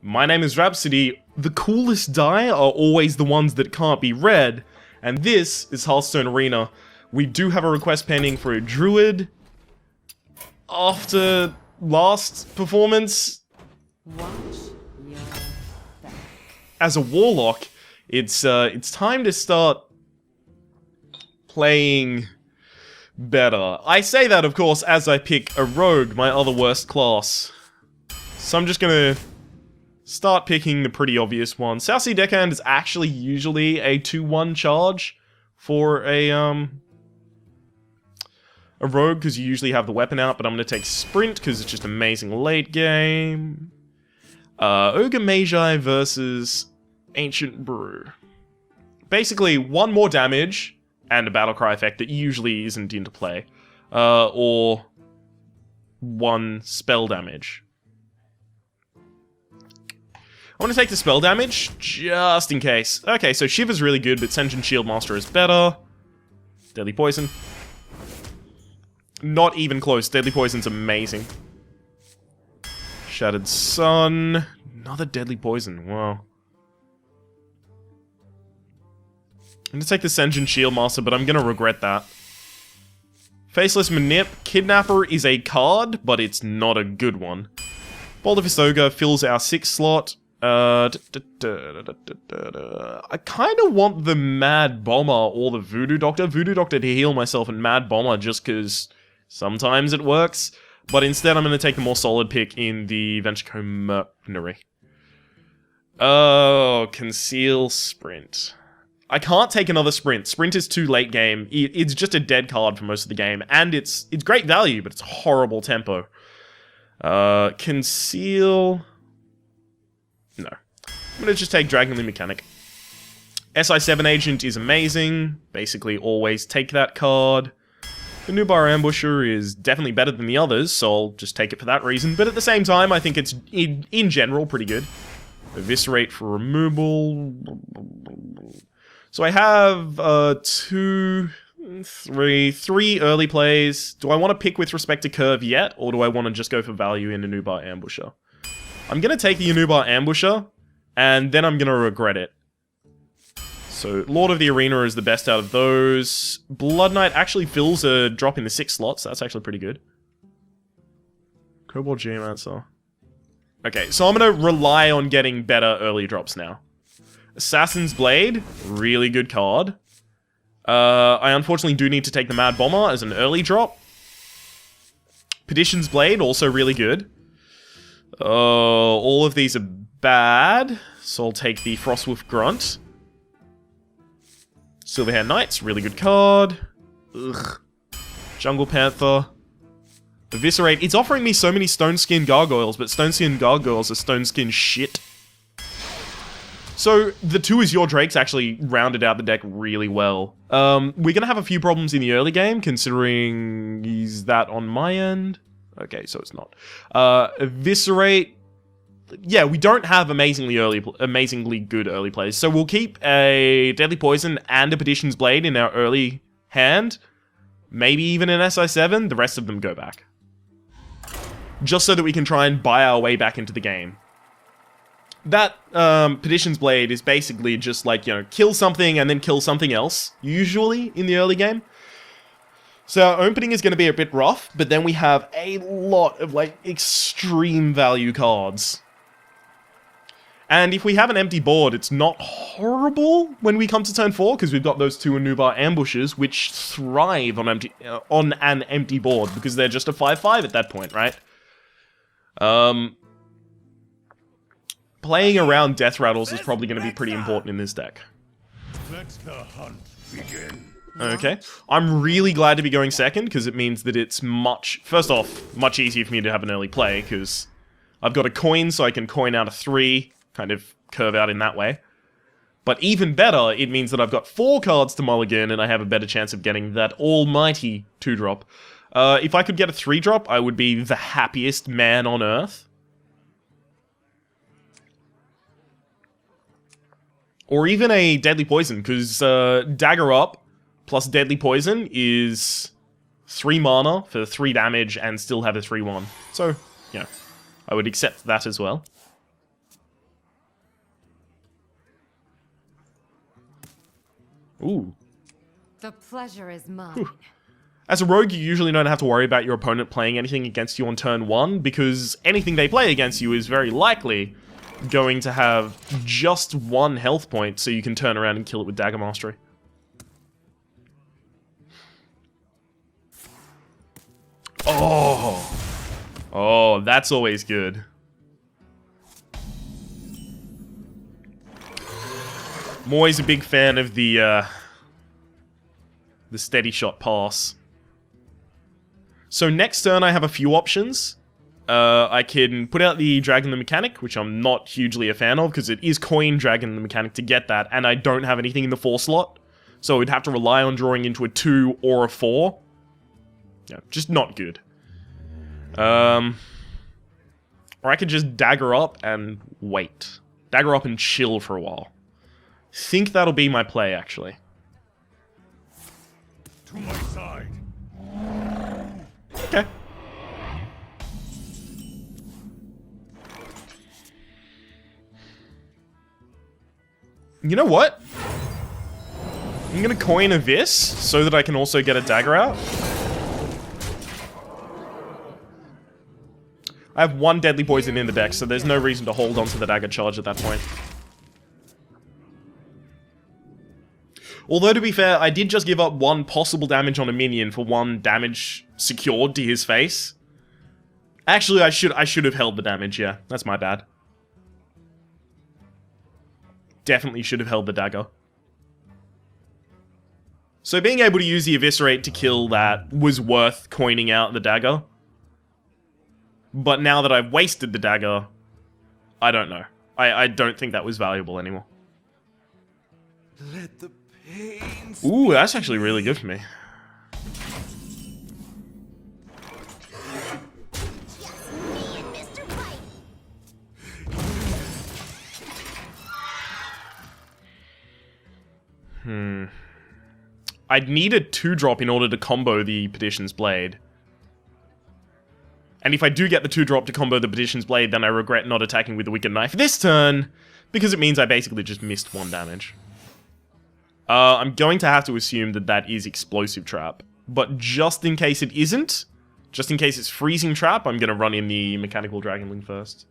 My name is Rhapsody. The coolest die are always the ones that can't be read, and this is Hearthstone Arena. We do have a request pending for a druid. After last performance, as a warlock, it's time to start playing better. I say that, of course, as I pick a rogue, my other worst class. So I'm just gonna start picking the pretty obvious one. South Sea Deckhand is actually usually a 2-1 charge for a rogue, because you usually have the weapon out, but I'm going to take Sprint, because it's just amazing late game. Ogre Magi versus Ancient Brew. Basically, one more damage, and a Battlecry effect that usually isn't into play. Or one spell damage. I want to take the spell damage, just in case. Okay, so Shiver's really good, but Sentient Shieldmaster is better. Deadly Poison. Not even close. Deadly Poison's amazing. Shattered Sun. Another Deadly Poison, wow. I'm going to take the Sentient Shieldmaster, but I'm going to regret that. Faceless Manip. Kidnapper is a card, but it's not a good one. Boulder Fist Ogre fills our 6th slot. I kind of want the Mad Bomber or the Voodoo Doctor. Voodoo Doctor to heal myself, and Mad Bomber just because sometimes it works. But instead I'm going to take the more solid pick in the Ventrico Mercenary. Oh, Conceal Sprint. I can't take another Sprint. Sprint is too late game. It's just a dead card for most of the game. And it's great value, but it's horrible tempo. Conceal... No. I'm gonna just take Dragonly Mechanic. SI7 Agent is amazing. Basically always take that card. The Nubar Ambusher is definitely better than the others, so I'll just take it for that reason. But at the same time, I think it's, in general, pretty good. Eviscerate for removal. So I have three early plays. Do I want to pick with respect to curve yet, or do I want to just go for value in a Nubar Ambusher? I'm going to take the Anubar Ambusher, and then I'm going to regret it. So, Lord of the Arena is the best out of those. Blood Knight actually fills a drop in the 6th slot, so that's actually pretty good. Kobold Geomancer. Okay, so I'm going to rely on getting better early drops now. Assassin's Blade, really good card. I unfortunately do need to take the Mad Bomber as an early drop. Petition's Blade, also really good. All of these are bad, so I'll take the Frostwolf Grunt. Silverhair Knight's really good card. Ugh. Jungle Panther. Eviscerate. It's offering me so many Stone Skin Gargoyles, but Stone Skin Gargoyles are Stone Skin shit. So, the 2 Is Your Drakes actually rounded out the deck really well. We're gonna have a few problems in the early game, considering is that on my end? Okay, so it's not. Eviscerate. Yeah, we don't have amazingly good early plays. So we'll keep a Deadly Poison and a Petition's Blade in our early hand. Maybe even an SI7. The rest of them go back. Just so that we can try and buy our way back into the game. That Petition's Blade is basically just like, you know, kill something and then kill something else. Usually in the early game. So our opening is going to be a bit rough, but then we have a lot of, like, extreme value cards. And if we have an empty board, it's not horrible when we come to turn 4, because we've got those 2 Anubar Ambushes, which thrive on an empty board, because they're just a 5/5 at that point, right? Playing around Death Rattles is probably going to be pretty important in this deck. Let the hunt begin. Okay. I'm really glad to be going second, because it means that it's first off, much easier for me to have an early play, because I've got a coin, so I can coin out a 3, kind of curve out in that way. But even better, it means that I've got 4 cards to mulligan, and I have a better chance of getting that almighty 2-drop. If I could get a 3-drop, I would be the happiest man on earth. Or even a Deadly Poison, because Dagger Up plus Deadly Poison is 3 mana for 3 damage and still have a 3/1. So, you know, I would accept that as well. Ooh. The pleasure is mine. Whew. As a rogue, you usually don't have to worry about your opponent playing anything against you on turn 1, because anything they play against you is very likely going to have just 1 health point, so you can turn around and kill it with Dagger Mastery. Oh! Oh, that's always good. I'm always a big fan of the steady shot pass. So next turn I have a few options. I can put out the Dragon the Mechanic, which I'm not hugely a fan of, because it is coin Dragon the Mechanic to get that, and I don't have anything in the 4 slot. So I would have to rely on drawing into a 2 or a 4. Yeah, just not good. Or I could just dagger up and wait. Dagger up and chill for a while. Think that'll be my play, actually. To my side. Okay. You know what? I'm gonna coin a Vis so that I can also get a dagger out. I have 1 deadly poison in the deck, so there's no reason to hold on to the dagger charge at that point. Although, to be fair, I did just give up 1 possible damage on a minion for 1 damage secured to his face. Actually, I should have held the damage, yeah. That's my bad. Definitely should have held the dagger. So being able to use the Eviscerate to kill that was worth coining out the dagger. But now that I've wasted the dagger, I don't know. I don't think that was valuable anymore. Let the pain. Ooh, that's actually really good for me. I'd need a 2-drop in order to combo the Petition's Blade. And if I do get the 2-drop to combo the Petition's Blade, then I regret not attacking with the Wicked Knife this turn, because it means I basically just missed 1 damage. I'm going to have to assume that that is Explosive Trap. But just in case it isn't, just in case it's Freezing Trap, I'm going to run in the Mechanical Dragonling first.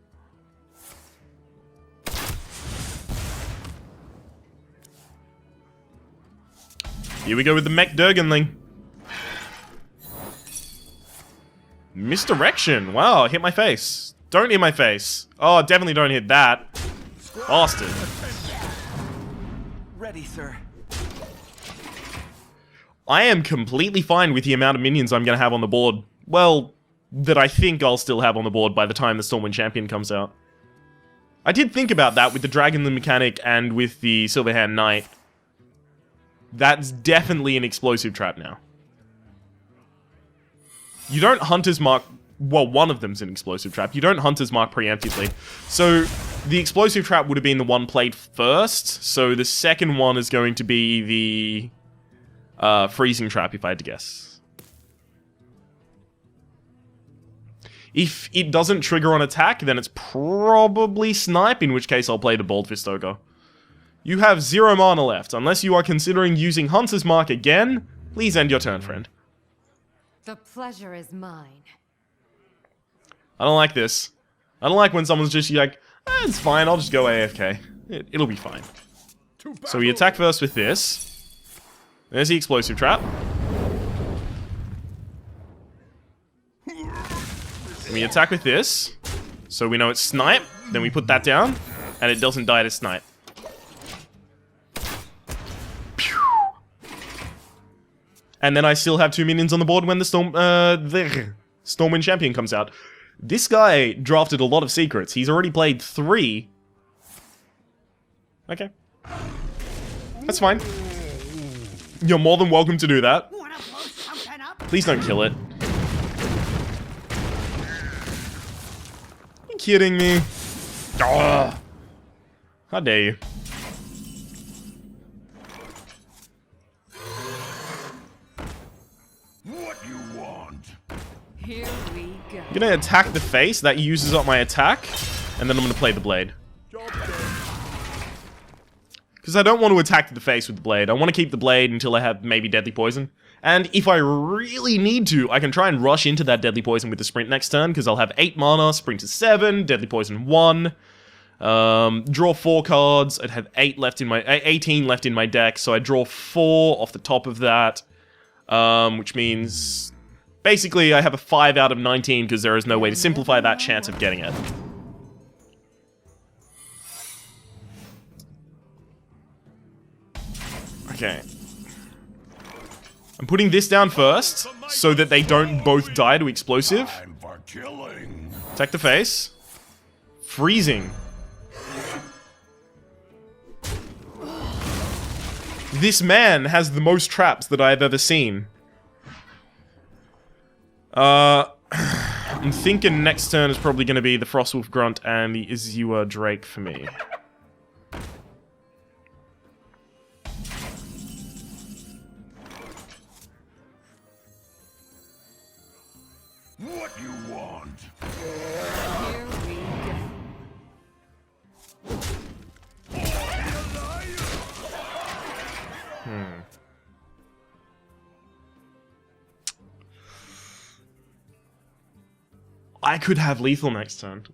Here we go with the Mech Durganling. Misdirection. Wow, hit my face. Don't hit my face. Oh, definitely don't hit that. Bastard. Ready, sir. I am completely fine with the amount of minions I'm going to have on the board. Well, that I think I'll still have on the board by the time the Stormwind Champion comes out. I did think about that with the Dragon the Mechanic and with the Silverhand Knight. That's definitely an Explosive Trap now. You don't Hunter's Mark... Well, one of them's an Explosive Trap. You don't Hunter's Mark preemptively. So, the Explosive Trap would have been the one played first. So, the second one is going to be the Freezing Trap, if I had to guess. If it doesn't trigger on attack, then it's probably Snipe, in which case I'll play the Bold Fist Ogre. You have 0 mana left. Unless you are considering using Hunter's Mark again, please end your turn, friend. The pleasure is mine. I don't like this. I don't like when someone's just like, it's fine, I'll just go AFK. It'll be fine. So we attack first with this. There's the Explosive Trap. And we attack with this. So we know it's Snipe. Then we put that down. And it doesn't die to Snipe. And then I still have 2 minions on the board when the Stormwind Champion comes out. This guy drafted a lot of secrets. He's already played 3. Okay. That's fine. You're more than welcome to do that. Please don't kill it. Are you kidding me? Oh, how dare you? Here we go. I'm gonna attack the face. That uses up my attack. And then I'm gonna play the blade. Because Because I don't want to attack the face with the blade. I want to keep the blade until I have maybe Deadly Poison. And if I really need to, I can try and rush into that Deadly Poison with the sprint next turn, because I'll have 8 mana, sprint to 7, Deadly Poison 1. Draw 4 cards. I'd have 18 left in my deck, so I draw 4 off the top of that. Which means... basically, I have a 5 out of 19, because there is no way to simplify that chance of getting it. Okay. I'm putting this down first, so that they don't both die to explosive. Time for killing. Attack the face. Freezing. This man has the most traps that I've ever seen. I'm thinking next turn is probably going to be the Frostwolf Grunt and the Izua Drake for me. What you want? Here we go. I could have lethal next turn.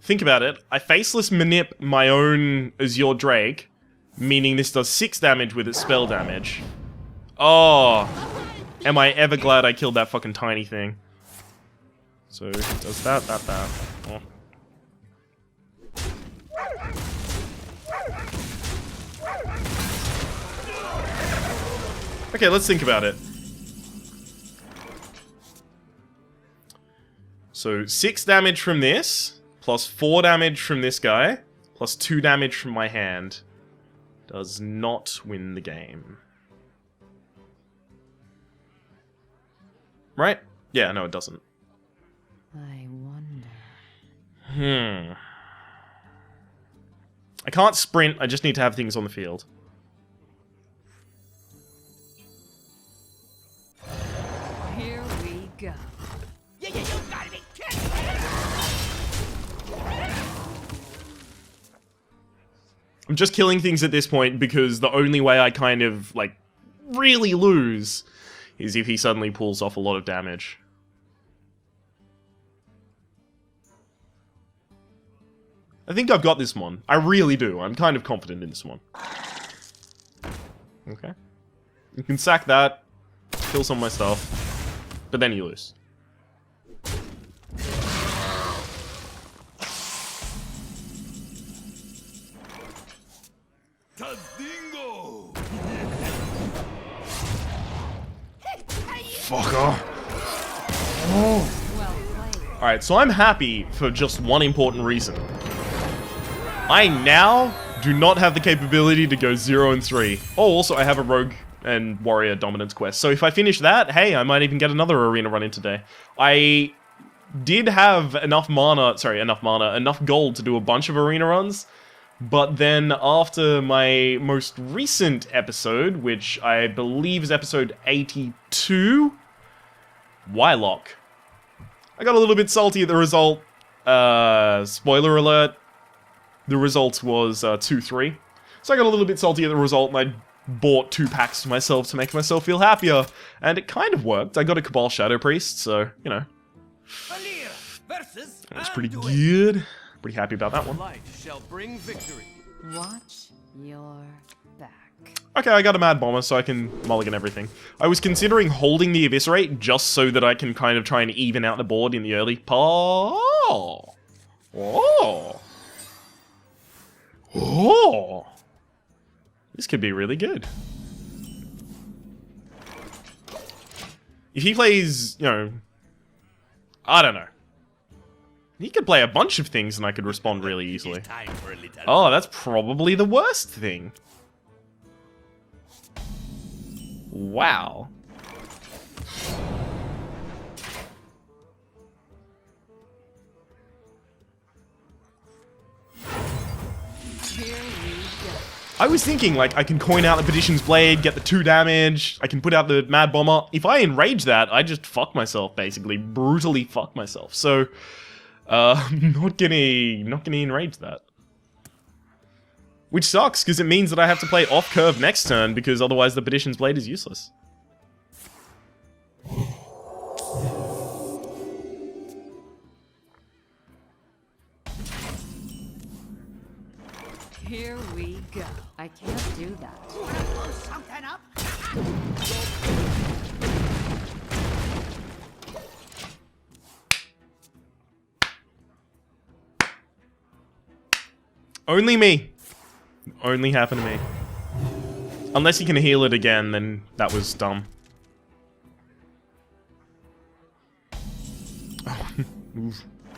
Think about it. I faceless manip my own Azure Drake, meaning this does 6 damage with its spell damage. Oh, am I ever glad I killed that fucking tiny thing. So, it does that. Oh. Okay, let's think about it. So, 6 damage from this, plus 4 damage from this guy, plus 2 damage from my hand. Does not win the game. Right? Yeah, no, it doesn't. I wonder. I can't sprint, I just need to have things on the field. Here we go. I'm just killing things at this point because the only way I kind of, like, really lose is if he suddenly pulls off a lot of damage. I think I've got this one. I really do. I'm kind of confident in this one. Okay. You can sack that, kill some of my stuff, but then you lose. Tazingo! Fuck off. Well played. Alright, so I'm happy for just one important reason. I now do not have the capability to go 0 and 3. Oh, also I have a rogue and warrior dominance quest. So if I finish that, hey, I might even get another arena run in today. I did have enough gold to do a bunch of arena runs. But then after my most recent episode, which I believe is episode 82, Warlock, I got a little bit salty at the result. Spoiler alert, the result was 2-3. So I got a little bit salty at the result and I bought 2 packs to myself to make myself feel happier. And it kind of worked. I got a Cabal Shadow Priest, so, you know. That's pretty good. Pretty happy about that one. Light shall bring victory. Watch your back. Okay, I got a Mad Bomber, so I can mulligan everything. I was considering holding the Eviscerate just so that I can kind of try and even out the board in the early part. Oh. This could be really good. If he plays, you know, I don't know. He could play a bunch of things and I could respond really easily. Time for a little. Oh, that's probably the worst thing. Wow. Here we go. I was thinking, like, I can coin out the Petition's Blade, get the 2 damage, I can put out the Mad Bomber. If I enrage that, I just fuck myself, basically. Brutally fuck myself. So, I'm not gonna enrage that. Which sucks, because it means that I have to play off curve next turn, because otherwise the Petition's Blade is useless. Here we go. I can't do that. Only me. Only happened to me. Unless he can heal it again, then that was dumb. Oh,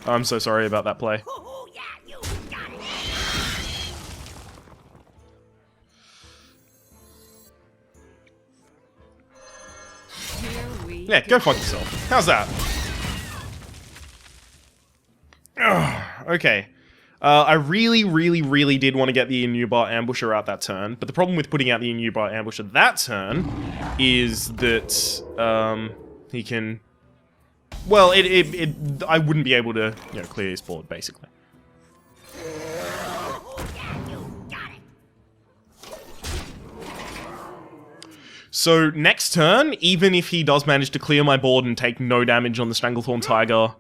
I'm so sorry about that play. Here we Yeah, go fuck yourself. How's that? Ugh, okay. I really did want to get the Inubar Ambusher out that turn, but the problem with putting out the Inubar Ambusher that turn is that he can... Well, I wouldn't be able to, you know, clear his board, basically. So, next turn, even if he does manage to clear my board and take no damage on the Stranglethorn Tiger,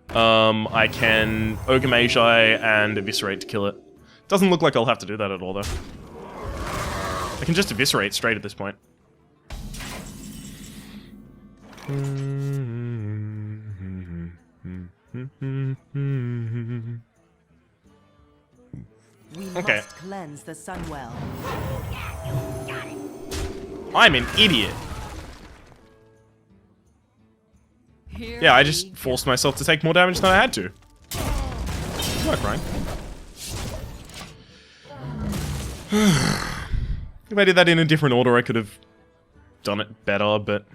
I can Ogre Magi and Eviscerate to kill it. Doesn't look like I'll have to do that at all, though. I can just Eviscerate straight at this point. We Okay. must cleanse the Sunwell. I'm an idiot. Here Yeah, I we just go. forced myself to take more damage than I had to. Good work, Ryan. If I did that in a different order, I could have done it better, but...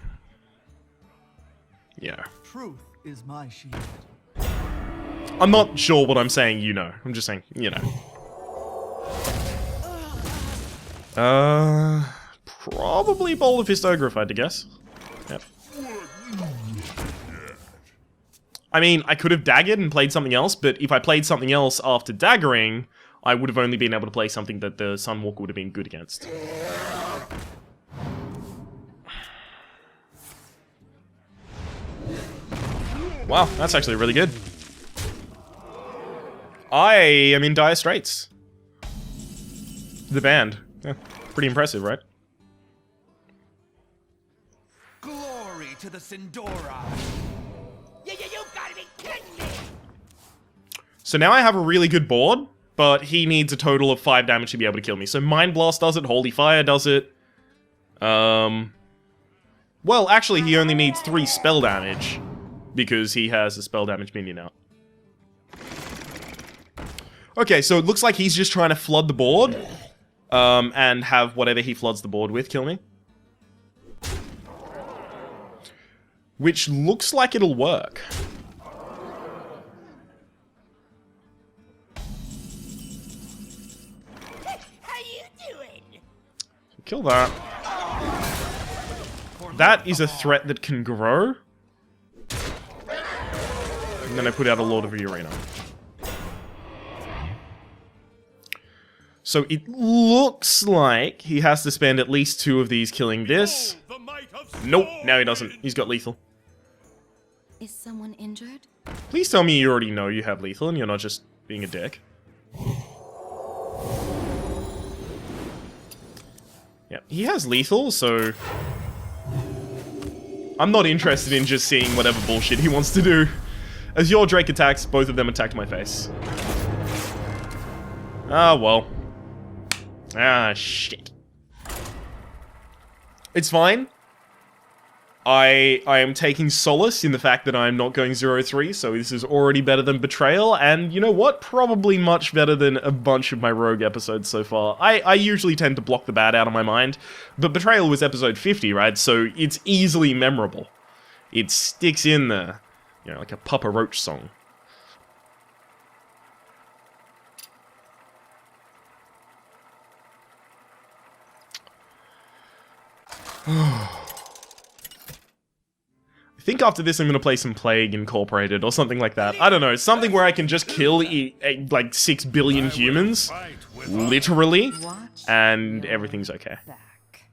Yeah. Truth is my shield. I'm not sure what I'm saying, you know. I'm just saying, you know. Probably Bowl of Fist Ogre if I had to guess. Yep. I mean, I could have daggered and played something else, but if I played something else after daggering, I would have only been able to play something that the Sunwalker would have been good against. Wow, that's actually really good. I am in dire straits. The band. Yeah, pretty impressive, right? Glory to the Sindora. You gotta be kidding me! So now I have a really good board, but he needs a total of 5 damage to be able to kill me. So Mind Blast does it, Holy Fire does it. Well, actually, he only needs 3 spell damage, because he has a spell damage minion out. Okay, so it looks like he's just trying to flood the board, and have whatever he floods the board with kill me. Which looks like it'll work. How you doing? Kill that. That is a threat that can grow. And then I put out a Lord of the Arena. So it looks like he has to spend at least 2 of these killing this. The might of Nope, now he doesn't. He's got lethal. Is someone injured? Please tell me you already know you have lethal and you're not just being a dick. Yeah, he has lethal, so... I'm not interested in just seeing whatever bullshit he wants to do. As your Drake attacks, both of them attacked my face. Ah, well. Ah, shit. It's fine. I am taking solace in the fact that I'm not going 0-3, so this is already better than Betrayal, and you know what? Probably much better than a bunch of my Rogue episodes so far. I usually tend to block the bad out of my mind, but Betrayal was episode 50, right? So it's easily memorable. It sticks in there, you know, like a Papa Roach song. I I think after this I'm going to play some Plague Incorporated or something like that. I don't know, something where I can just kill like 6 billion humans, Fight with literally, Watch and your everything's okay. back.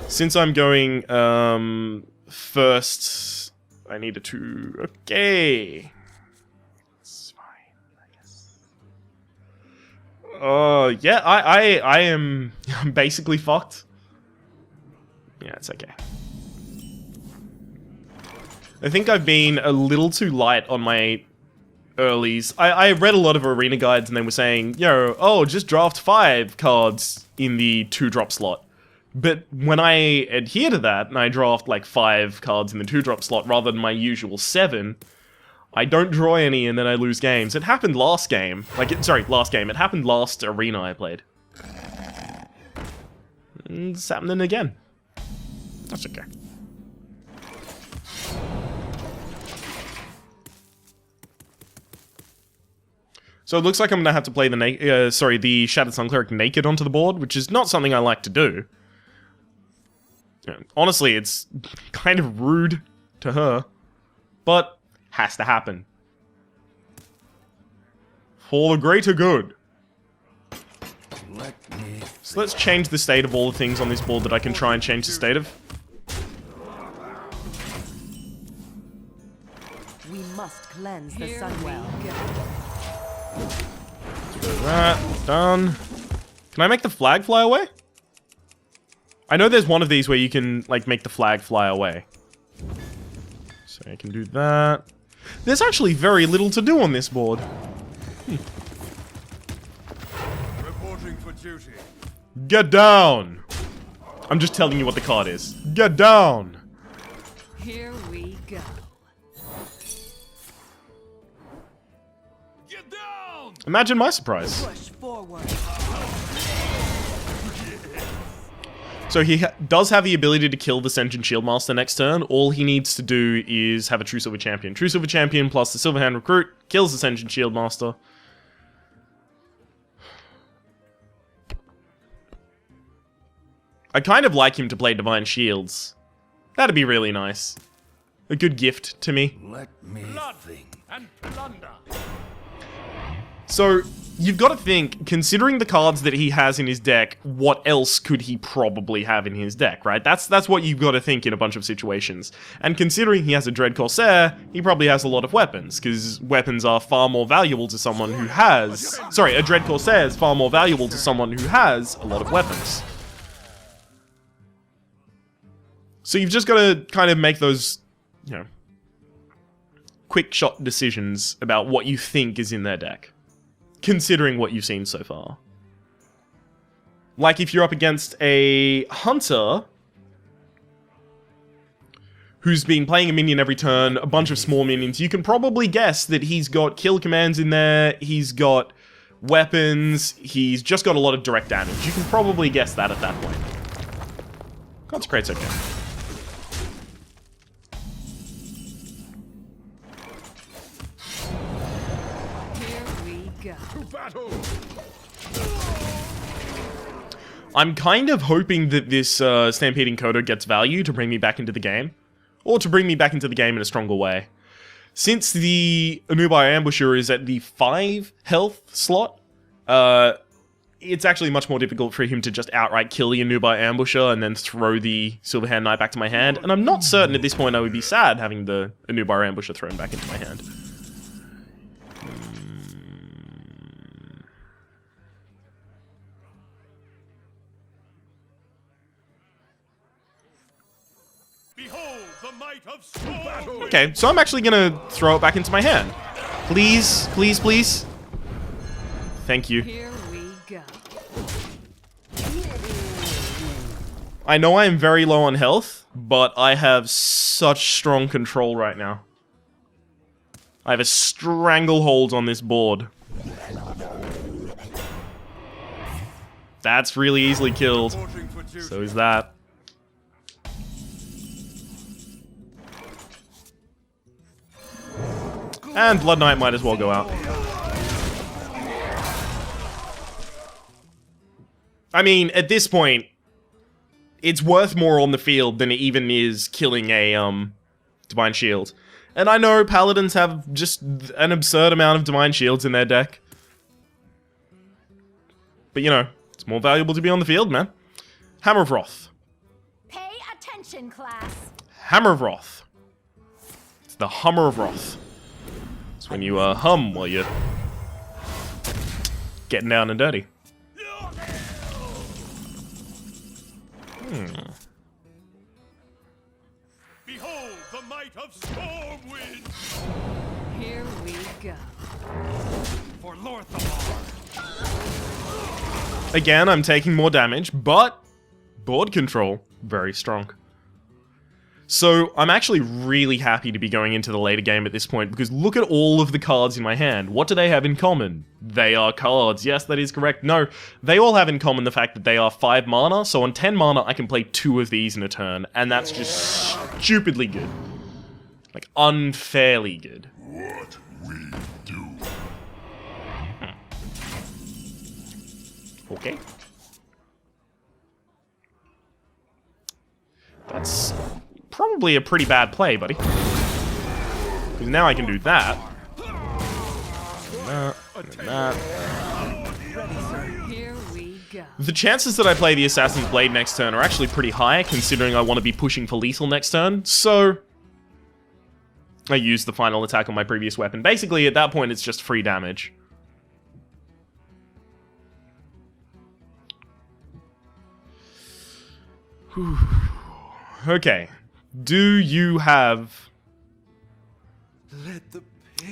Since I'm going first, I need a 2. Okay. It's fine, I guess. Yeah, I am I'm basically fucked. Yeah, it's okay. I think I've been a little too light on my earlies. I read a lot of arena guides and they were saying, yo, oh, just draft 5 cards in the 2-drop slot. But when I adhere to that and I draft like 5 cards in the 2-drop slot rather than my usual 7, I don't draw any and then I lose games. It happened last game. Last game. It happened last arena I played. And it's happening again. That's okay. So it looks like I'm gonna have to play the Shattered Sun Cleric naked onto the board, which is not something I like to do. Yeah, honestly, it's kind of rude to her, but has to happen. For the greater good. Let me. So let's change the state of all the things on this board that I can try and change the state of. We must cleanse the Here Sunwell. we go. That, done. Can I make the flag fly away? I know there's one of these where you can, like, make the flag fly away. So I can do that. There's actually very little to do on this board. Reporting for duty. Get down! I'm just telling you what the card is. Get down! Here we go. Get down! Imagine my surprise. Push forward. So he does have the ability to kill the Sentient Shieldmaster next turn. All he needs to do is have a True Silver Champion. True Silver Champion plus the Silverhand Recruit kills the Sentient Shieldmaster. I'd kind of like him to play Divine Shields. That'd be really nice. A good gift to me. Let me think. And plunder. So, you've got to think, considering the cards that he has in his deck, what else could he probably have in his deck, right? That's what you've got to think in a bunch of situations. And considering he has a Dread Corsair, he probably has a lot of weapons, because weapons are far more valuable to someone who has... Sorry, a Dread Corsair is far more valuable to someone who has a lot of weapons. So you've just got to kind of make those, you know, quick shot decisions about what you think is in their deck, considering what you've seen so far. Like if you're up against a hunter who's been playing a minion every turn, a bunch of small minions, you can probably guess that he's got kill commands in there, he's got weapons, he's just got a lot of direct damage. You can probably guess that at that point. Consecrate's okay. Here we go. To battle! I'm kind of hoping that this Stampeding Coda gets value to bring me back into the game. Or to bring me back into the game in a stronger way. Since the Anubai Ambusher is at the 5 health slot, it's actually much more difficult for him to just outright kill the Anubai Ambusher and then throw the Silverhand Knight back to my hand. And I'm not certain at this point I would be sad having the Anubai Ambusher thrown back into my hand. Behold the might of battle! Okay, so I'm actually gonna throw it back into my hand. Please, please, please. Thank you. Here we go. I know I am very low on health, but I have such strong control right now. I have a stranglehold on this board. That's really easily killed. Reporting for duty. So is that. And Blood Knight might as well go out. I mean, at this point, it's worth more on the field than it even is killing a Divine Shield. And I know Paladins have just an absurd amount of Divine Shields in their deck. But you know, it's more valuable to be on the field, man. Hammer of Wrath. Pay attention, class. Hammer of Wrath. It's the Hummer of Wrath. It's when you hum while you're getting down and dirty. Behold the might of Stormwind! Here we go. For Lorthamar. Again, I'm taking more damage, but board control, very strong. So I'm actually really happy to be going into the later game at this point, because look at all of the cards in my hand. What do they have in common? They are cards. Yes, that is correct. No, they all have in common the fact that they are 5 mana, so on 10 mana I can play 2 of these in a turn, and that's just stupidly good. Like, unfairly good. What we do. Okay. That's probably a pretty bad play, buddy. Because now I can do that. And that. Here we go. The chances that I play the Assassin's Blade next turn are actually pretty high, considering I want to be pushing for lethal next turn, so I used the final attack on my previous weapon. Basically, at that point, it's just free damage. Whew. Okay. Do you have... Let the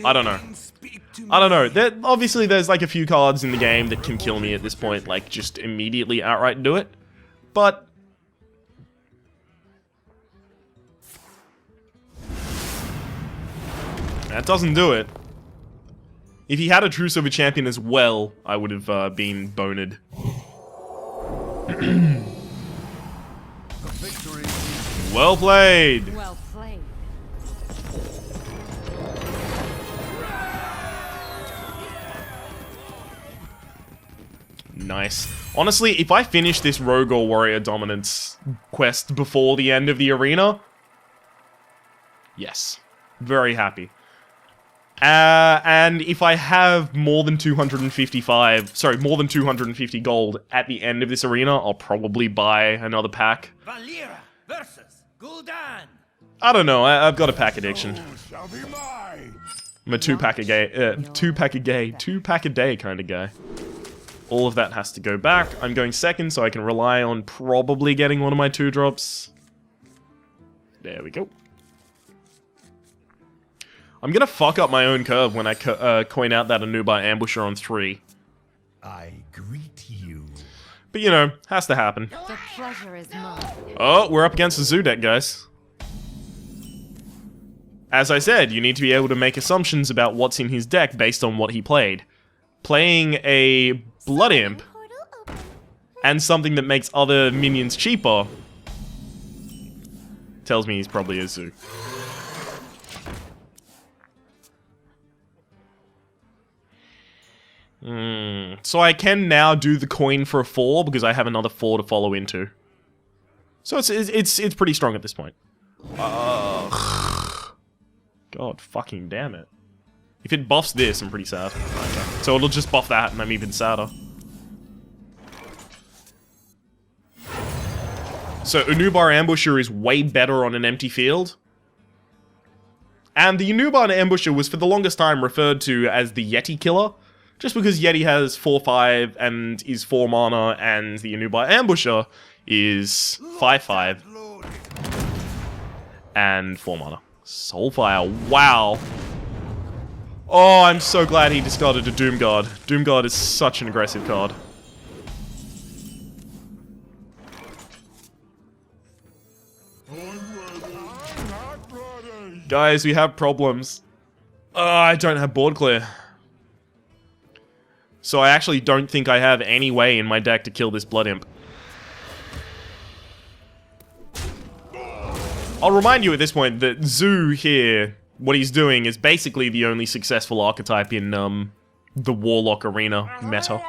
I don't know. pain speak to I don't know. me. Obviously, there's like a few cards in the game that can kill me at this point, like just immediately outright do it. But that doesn't do it. If he had a True Silver Champion as well, I would have been boned. Victory. Well played. Well played. Nice. Honestly, if I finish this Rogue or Warrior Dominance quest before the end of the arena, yes. Very happy. And if I have more than 250 gold at the end of this arena, I'll probably buy another pack. Valera versus Gul'dan. I don't know, I've got a pack addiction. Shall be mine! I'm a two-pack a day kind of guy. All of that has to go back. I'm going second, so I can rely on probably getting one of my 2-drops. There we go. I'm gonna fuck up my own curve when I coin out that Anubai Ambusher on 3. I greet you. But you know, has to happen. The pleasure is mine. Oh, we're up against the Zoo deck, guys. As I said, you need to be able to make assumptions about what's in his deck based on what he played. Playing a Blood Imp and something that makes other minions cheaper tells me he's probably a Zoo. So I can now do the coin for a 4 because I have another 4 to follow into. So it's pretty strong at this point. God fucking damn it. If it buffs this, I'm pretty sad. Okay. So it'll just buff that and I'm even sadder. So Anubar Ambusher is way better on an empty field. And the Anubar Ambusher was for the longest time referred to as the Yeti Killer. Just because Yeti has 4/5 and is 4 mana, and the Anubai Ambusher is 5/5 and 4 mana. Soulfire, wow. Oh, I'm so glad he discarded a Doomguard. Doomguard is such an aggressive card. Guys, we have problems. I don't have board clear. So I actually don't think I have any way in my deck to kill this Blood Imp. I'll remind you at this point that Zoo here, what he's doing is basically the only successful archetype in the Warlock arena meta.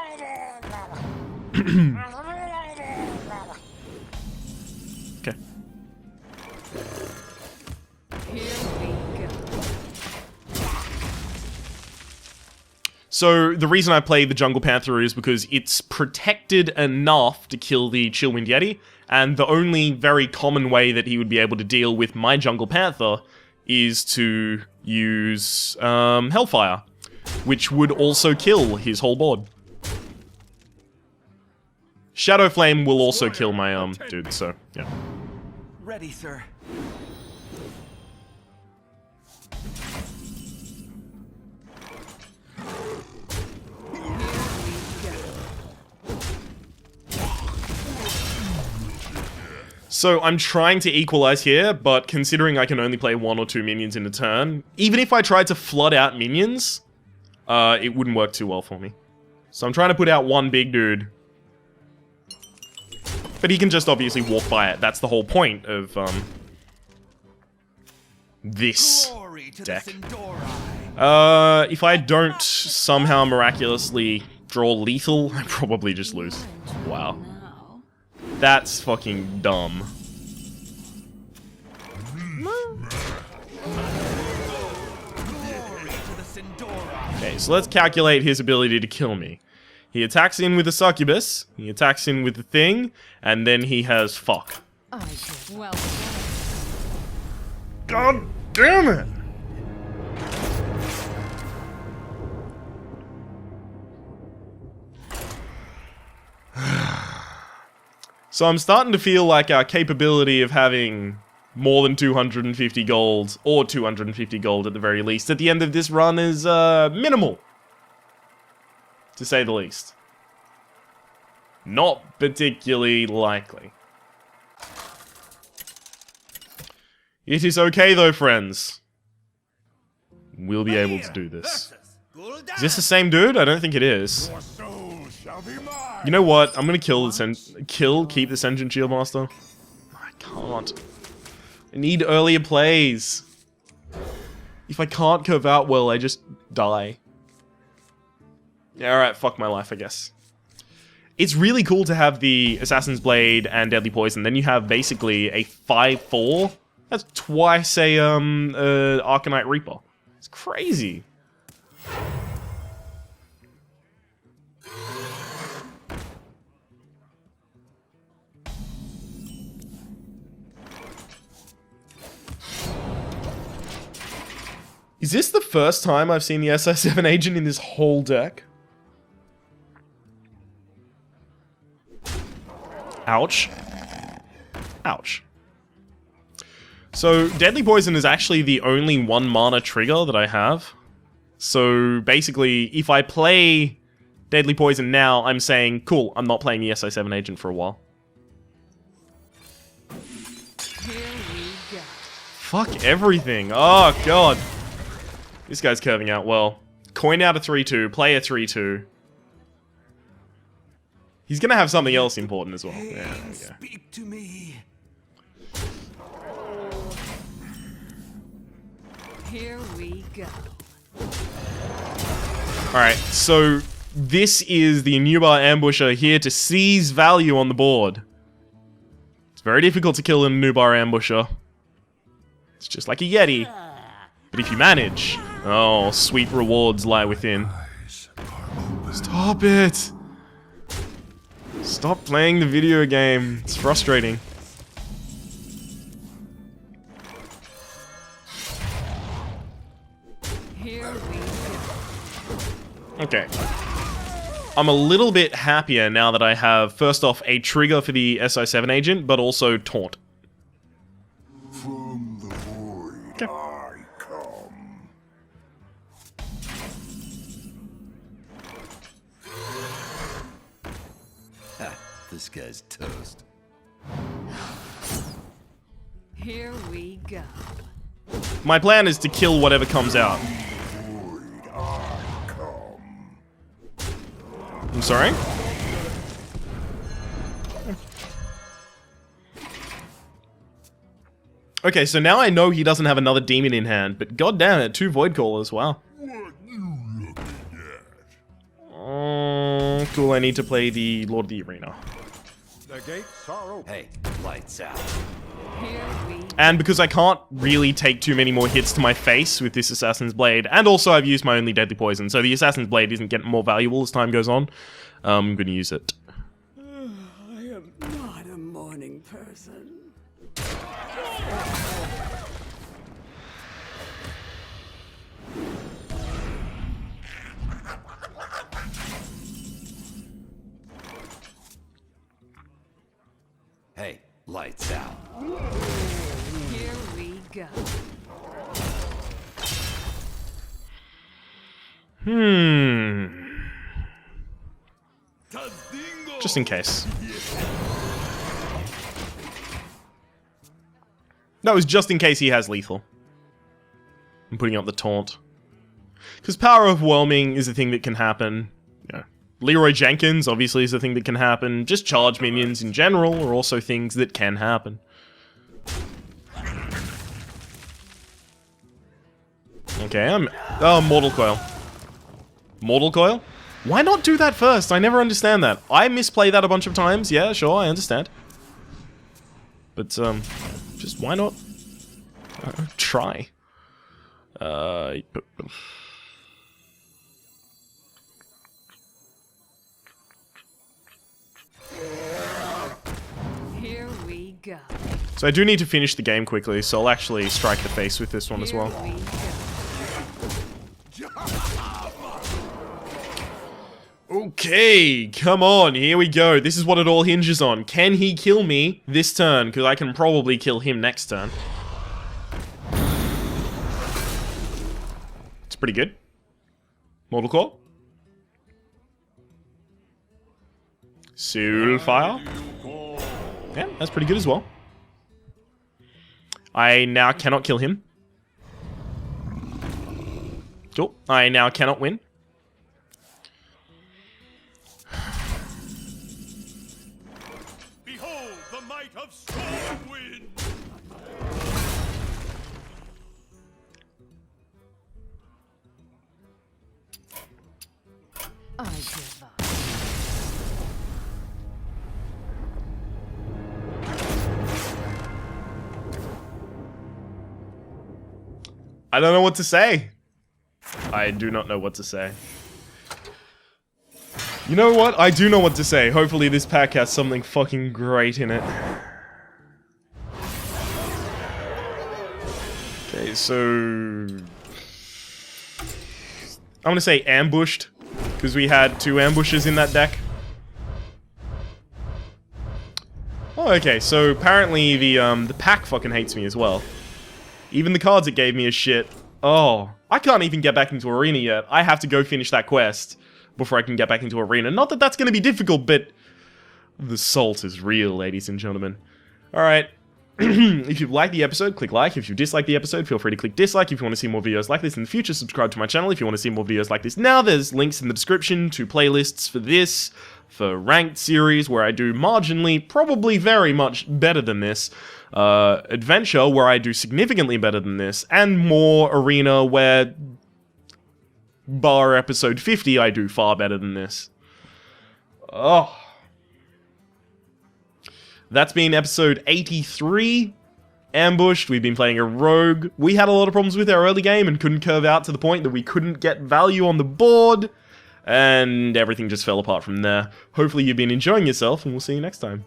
So the reason I play the Jungle Panther is because it's protected enough to kill the Chillwind Yeti, and the only very common way that he would be able to deal with my Jungle Panther is to use Hellfire, which would also kill his whole board. Shadow Flame will also kill my dude, so yeah. Ready, sir. So I'm trying to equalize here, but considering I can only play 1 or 2 minions in a turn, even if I tried to flood out minions, it wouldn't work too well for me. So I'm trying to put out one big dude. But he can just obviously walk by it. That's the whole point of this Glory to deck. the Sindora. If I don't somehow miraculously draw lethal, I probably just lose. Wow. Now. That's fucking dumb. Glory to the Sindora. Okay, so let's calculate his ability to kill me. He attacks in with a succubus, he attacks in with the thing, and then he has fuck. I did well. God damn it! So I'm starting to feel like our capability of having more than 250 gold, or 250 gold at the very least, at the end of this run is minimal. To say the least. Not particularly likely. It is okay though, friends. We'll be able to do this. Is this the same dude? I don't think it is. Your soul shall be mine. You know what? I'm gonna keep the Sentient Shield Master. I can't. I need earlier plays. If I can't curve out well, I just die. Yeah, alright, fuck my life, I guess. It's really cool to have the Assassin's Blade and Deadly Poison. Then you have basically a 5/4. That's twice a Arcanite Reaper. It's crazy. Is this the first time I've seen the SI7 agent in this whole deck? Ouch. Ouch. So, Deadly Poison is actually the only 1 mana trigger that I have. So, basically, if I play Deadly Poison now, I'm saying, cool, I'm not playing the SI7 agent for a while. Here we go. Fuck everything. Oh, God. This guy's curving out well. Coin out a 3/2, play a 3/2. He's gonna have something else important as well. Yeah, there we go. Speak to me. Here we go. Alright, so this is the Nubar Ambusher here to seize value on the board. It's very difficult to kill a Nubar Ambusher. It's just like a Yeti. But if you manage, oh, sweet rewards lie within. Stop it! Stop playing the video game. It's frustrating. Here we go. Okay. I'm a little bit happier now that I have, first off, a trigger for the SI7 agent, but also Taunt. From the void I come. This guy's toast. Here we go. My plan is to kill whatever comes out. Void I come. I'm sorry? Okay, so now I know he doesn't have another demon in hand, but god damn it, 2 Void Callers, wow. What you looking at? Cool, I need to play the Lord of the Arena. The gates are open. Hey, lights out. Here we go. And because I can't really take too many more hits to my face with this Assassin's Blade, and also I've used my only deadly poison, so the Assassin's Blade isn't getting more valuable as time goes on, I'm gonna use it. I am not a morning person. Hey, lights out. Here we go. Just in case. That was just in case he has lethal. I'm putting up the taunt. Because power overwhelming is a thing that can happen. Yeah. Leroy Jenkins obviously is a thing that can happen. Just charge minions in general are also things that can happen. Okay, oh, Mortal Coil. Mortal Coil? Why not do that first? I never understand that. I misplay that a bunch of times. Yeah, sure, I understand. But, just why not try? Here we go. So I do need to finish the game quickly, so I'll actually strike the face with this one as well. Here we go. Okay, come on, here we go. This is what it all hinges on. Can he kill me this turn? Because I can probably kill him next turn. It's pretty good. Mortal Core. Soulfire. Yeah, that's pretty good as well. I now cannot kill him. Cool. I now cannot win. Behold the might of Stormwind! I give up. I don't know what to say. I do not know what to say. You know what? I do know what to say. Hopefully this pack has something fucking great in it. Okay, so... I'm gonna say ambushed, because we had 2 ambushes in that deck. Oh, okay, so apparently the pack fucking hates me as well. Even the cards it gave me is shit. Oh, I can't even get back into Arena yet. I have to go finish that quest before I can get back into Arena. Not that that's gonna be difficult, but the salt is real, ladies and gentlemen. Alright. If you've liked the episode, click like. If you dislike the episode, feel free to click dislike. If you want to see more videos like this in the future, subscribe to my channel. If you want to see more videos like this now, there's links in the description to playlists for this, for ranked series, where I do marginally, probably very much better than this, adventure, where I do significantly better than this, and more arena, where, bar episode 50, I do far better than this. Oh. That's been episode 83, Ambushed. We've been playing a rogue. We had a lot of problems with our early game and couldn't curve out to the point that we couldn't get value on the board, and everything just fell apart from there. Hopefully you've been enjoying yourself, and we'll see you next time.